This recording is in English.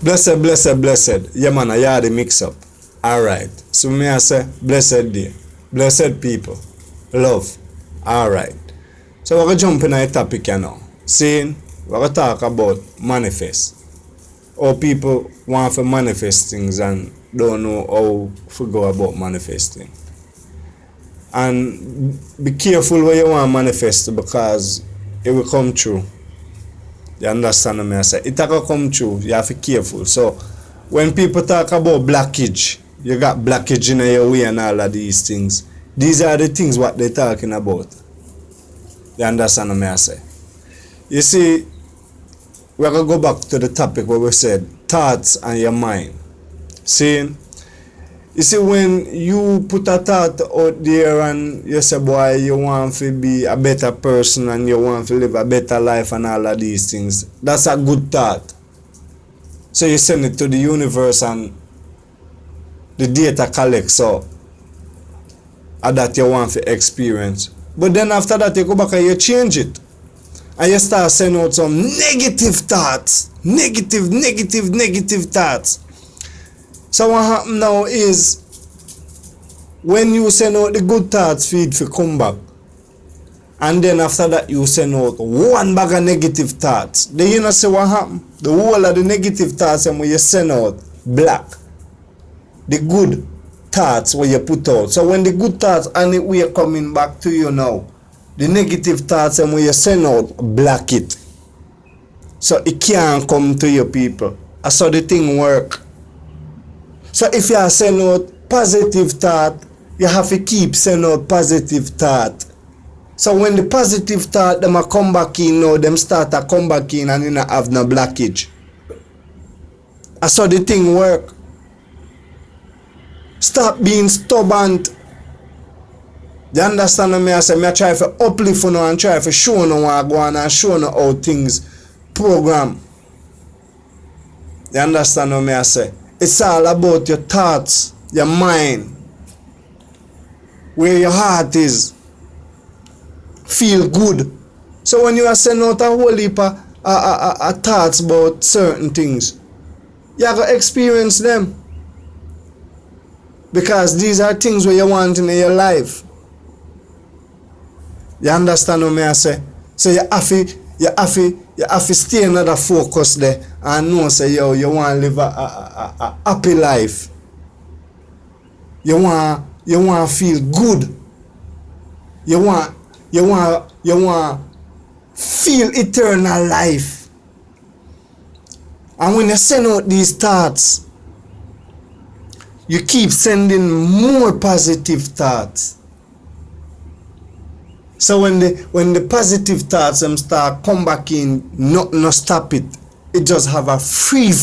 Blessed, blessed, blessed. Yeah, man, I had the mix up. Alright. So, may I say, blessed day. Blessed people. Love. Alright. So, we're going to jump in a topic you now. Seeing, we're going to talk about manifest. How people want to manifest things and don't know how to go about manifesting. And be careful where you want to manifest because it will come true. You understand what I say? It will come true. You have to be careful. So when people talk about blockage, you got blockage in your way and all of these things. These are the things what they're talking about. You understand what I say? You see, we're going to go back to the topic where we said thoughts and your mind. See, you see, when you put a thought out there and you say, boy, you want to be a better person and you want to live a better life and all of these things, that's a good thought. So you send it to the universe and the data collects so that you want to experience. But then after that, you go back and you change it. And you start sending out some negative thoughts. Negative thoughts. So what happens now is when you send out the good thoughts feed for come back, and then after that you send out one bag of negative thoughts. Then you know see what happens? The whole of the negative thoughts and when you send out black. The good thoughts where you put out. So when the good thoughts and it we are coming back to you now, the negative thoughts and when you send out black it. So it can't come to your people. That's how the thing work. So if you are sending out positive thought, you have to keep sending out positive thought. So when the positive thought them a come back in now, them start to come back in and you not have no blockage. That's how the thing work. Stop being stubborn. You understand what I say? I try to uplift you and try to show you what go on and show you how things program. You understand what I say? It's all about your thoughts, your mind, where your heart is. Feel good. So when you are sending out a whole heap of thoughts about certain things, you have to experience them. Because these are things where you want in your life. You understand what I say? So you have to stay another focus there and know say yo you want to live a happy life. You want to feel good. You want feel eternal life. And when you send out these thoughts, you keep sending more positive thoughts. So when the positive thoughts start come back in, not stop it. It just have a free